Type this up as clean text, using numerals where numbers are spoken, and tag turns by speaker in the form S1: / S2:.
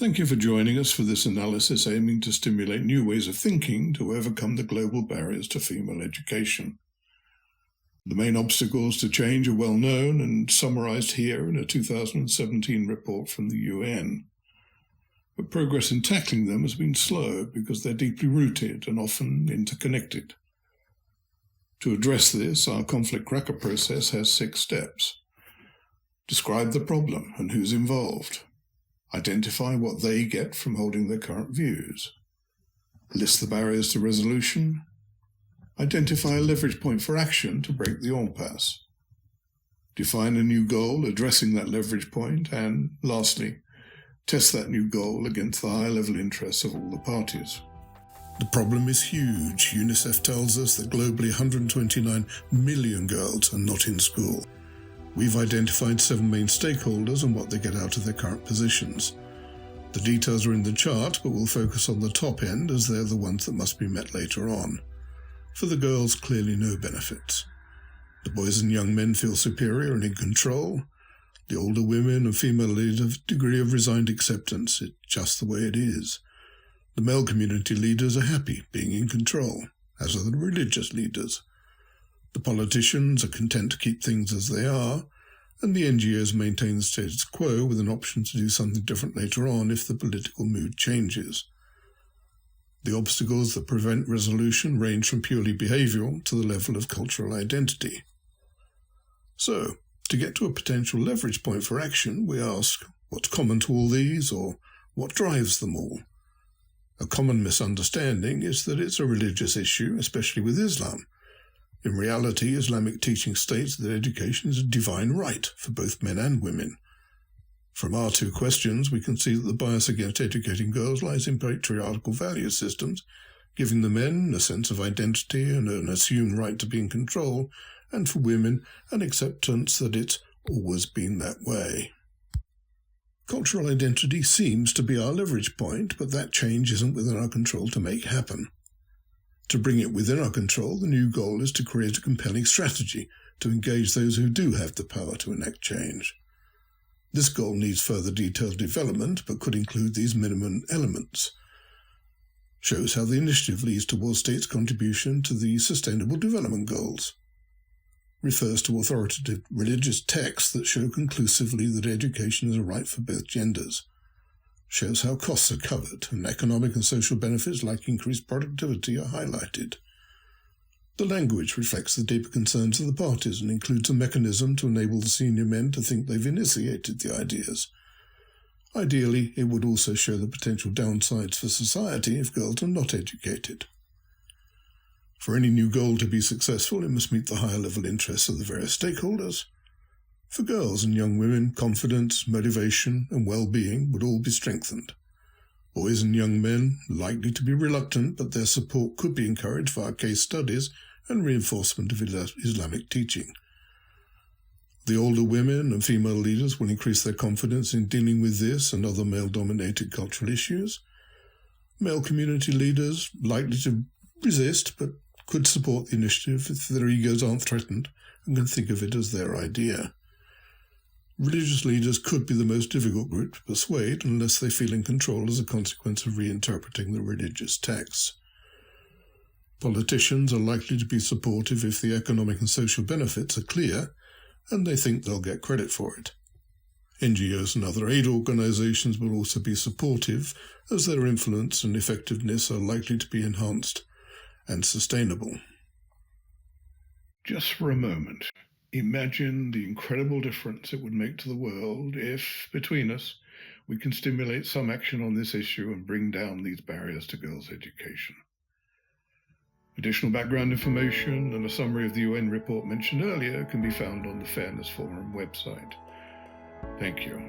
S1: Thank you for joining us for this analysis aiming to stimulate new ways of thinking to overcome the global barriers to female education. The main obstacles to change are well known and summarized here in a 2017 report from the UN. But progress in tackling them has been slow because they're deeply rooted and often interconnected. To address this, our conflict cracker process has 6 steps. Describe the problem and who's involved. Identify what they get from holding their current views. List the barriers to resolution. Identify a leverage point for action to break the impasse. Define a new goal addressing that leverage point, and lastly, test that new goal against the high-level interests of all the parties. The problem is huge. UNICEF tells us that globally 129 million girls are not in school. We've identified 7 main stakeholders and what they get out of their current positions. The details are in the chart, but we'll focus on the top end as they're the ones that must be met later on. For the girls, clearly no benefits. The boys and young men feel superior and in control. The older women and female leaders have a degree of resigned acceptance. It's just the way it is. The male community leaders are happy being in control, as are the religious leaders. The politicians are content to keep things as they are, and the NGOs maintain the status quo with an option to do something different later on if the political mood changes. The obstacles that prevent resolution range from purely behavioural to the level of cultural identity. So, to get to a potential leverage point for action, we ask, what's common to all these, or what drives them all? A common misunderstanding is that it's a religious issue, especially with Islam. In reality, Islamic teaching states that education is a divine right for both men and women. From our 2 questions, we can see that the bias against educating girls lies in patriarchal value systems, giving the men a sense of identity and an assumed right to be in control, and for women, an acceptance that it's always been that way. Cultural identity seems to be our leverage point, but that change isn't within our control to make happen. To bring it within our control, the new goal is to create a compelling strategy to engage those who do have the power to enact change. This goal needs further detailed development, but could include these minimum elements. Shows how the initiative leads towards states' contribution to the Sustainable Development Goals. Refers to authoritative religious texts that show conclusively that education is a right for both genders. Shows how costs are covered and economic and social benefits like increased productivity are highlighted. The language reflects the deeper concerns of the parties and includes a mechanism to enable the senior men to think they've initiated the ideas. Ideally, it would also show the potential downsides for society if girls are not educated. For any new goal to be successful, it must meet the higher level interests of the various stakeholders. For girls and young women, confidence, motivation, and well-being would all be strengthened. Boys and young men, likely to be reluctant, but their support could be encouraged via case studies and reinforcement of Islamic teaching. The older women and female leaders will increase their confidence in dealing with this and other male-dominated cultural issues. Male community leaders, likely to resist, but could support the initiative if their egos aren't threatened and can think of it as their idea. Religious leaders could be the most difficult group to persuade unless they feel in control as a consequence of reinterpreting the religious texts. Politicians are likely to be supportive if the economic and social benefits are clear and they think they'll get credit for it. NGOs and other aid organisations will also be supportive as their influence and effectiveness are likely to be enhanced and sustainable. Just for a moment, imagine the incredible difference it would make to the world if, between us, we can stimulate some action on this issue and bring down these barriers to girls' education. Additional background information and a summary of the UN report mentioned earlier can be found on the Fairness Forum website. Thank you.